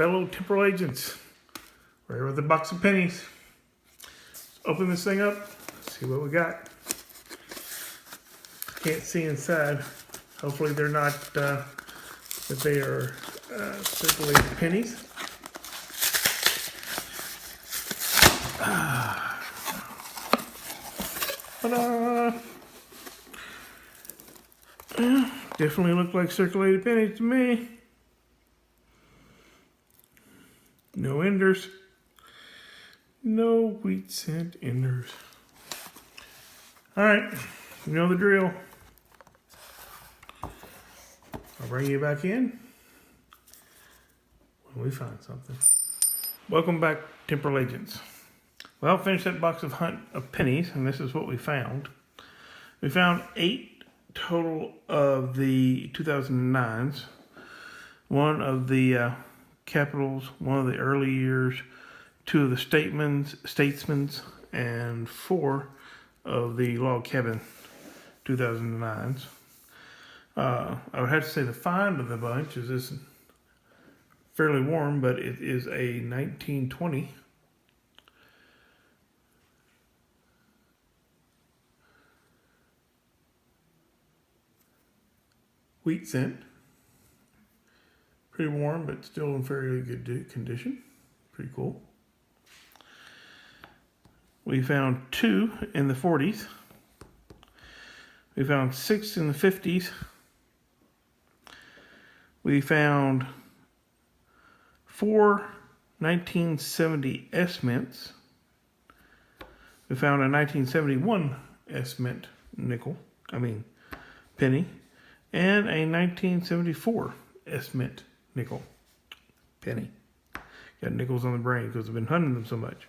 fellow temporal agents. We're here with a box of pennies. Let's open this thing up, see what we got. Can't see inside. Hopefully they're not, that they are circulated pennies. Ta-da! Definitely look like circulated pennies to me. No enders. No wheat cent enders. Alright, you know the drill. I'll bring you back in when we find something. Welcome back, Temporal Agents. Well, finished that box of hunt of pennies, and this is what we found. We found 8 total of the 2009s, one of the capitals, one of the early years, 2 of the statesmans, and 4 of the log cabin 2009s. I would have to say the find of the bunch is this fairly warm, but it is a 1920 wheat cent. Pretty warm, but still in fairly good condition. Pretty cool. We found 2 in the 40s. We found 6 in the 50s. We found 4 1970 S mints. We found a 1971 S mint penny, and a 1974 S mint nickel penny. Got nickels on the brain because I've been hunting them so much.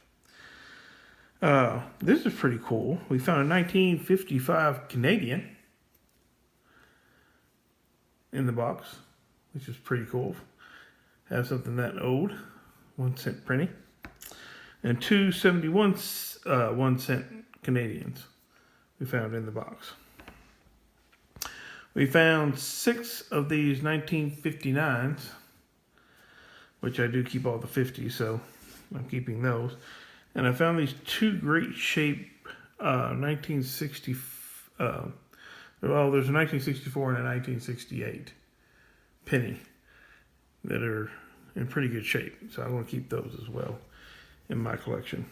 This is pretty cool. We found a 1955 Canadian in the box, which is pretty cool. Have something that old. 1 cent penny. And 2 71 1 cent Canadians we found in the box. We found 6 of these 1959s, which I do keep all the 50s, so I'm keeping those. And I found these 2 great shape 1960. Well, there's a 1964 and a 1968 penny that are in pretty good shape, so I want to keep those as well in my collection.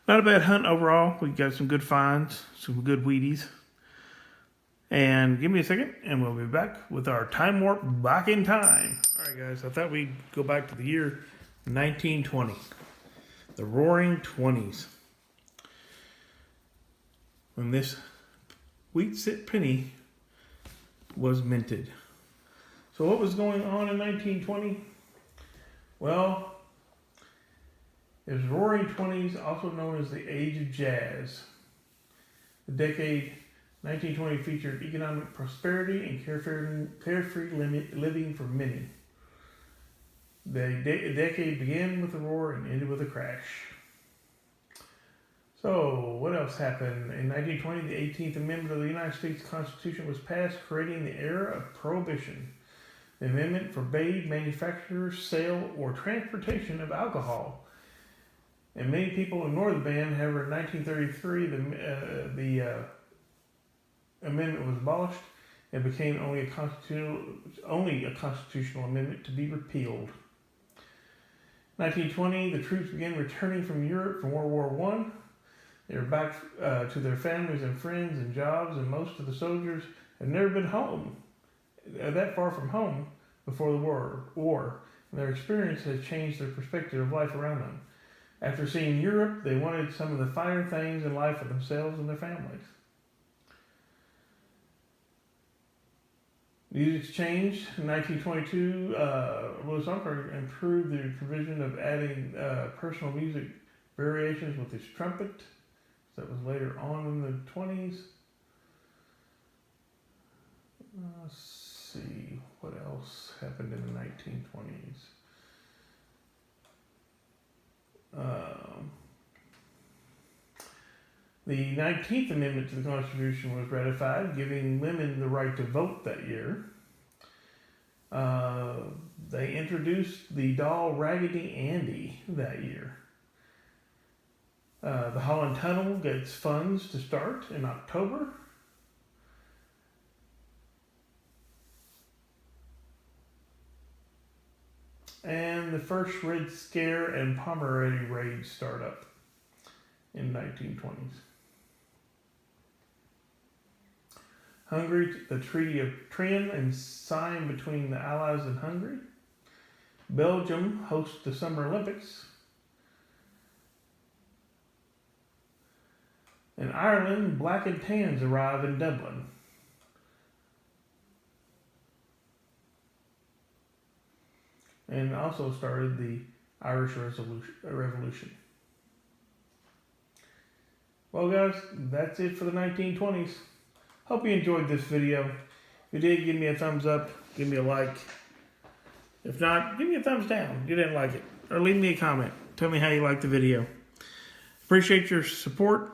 Not a bad hunt overall. We got some good finds, some good Wheaties. And give me a second, and we'll be back with our time warp back in time. All right, guys, I thought we'd go back to the year 1920, the Roaring 20s, when this wheat cent penny was minted. So what was going on in 1920? Well, it was Roaring 20s, also known as the Age of Jazz. The decade 1920 featured economic prosperity and carefree living for many. The decade began with a roar and ended with a crash. So, what else happened? In 1920, the 18th Amendment of the United States Constitution was passed, creating the era of Prohibition. The amendment forbade manufacture, sale, or transportation of alcohol. And many people ignored the ban. However, in 1933, the amendment was abolished and became only a constitutional amendment to be repealed. 1920, the troops began returning from Europe from World War I. They were back to their families and friends and jobs, and most of the soldiers had never been home, that far from home, before the war. And their experience has changed their perspective of life around them. After seeing Europe, they wanted some of the finer things in life for themselves and their families. Music's changed. In 1922, Louis Armstrong improved the provision of adding personal music variations with his trumpet. That was later on in the 20s. Let's see what else happened in the 1920s. The 19th Amendment to the Constitution was ratified, giving women the right to vote that year. They introduced the doll Raggedy Andy that year. The Holland Tunnel gets funds to start in October. And the first Red Scare and Pomeranian raids start up in 1920s. Hungary, the Treaty of Trianon and signed between the Allies and Hungary. Belgium hosts the Summer Olympics. In Ireland, black and tans arrive in Dublin. And also started the Irish Revolution. Well guys, that's it for the 1920s. Hope you enjoyed this video. If you did, give me a thumbs up, give me a like. If not, give me a thumbs down if you didn't like it. Or leave me a comment. Tell me how you liked the video. Appreciate your support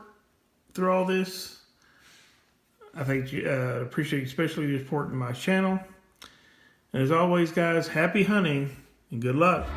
through all this. I think appreciate especially your support in my channel. And as always, guys, happy hunting and good luck.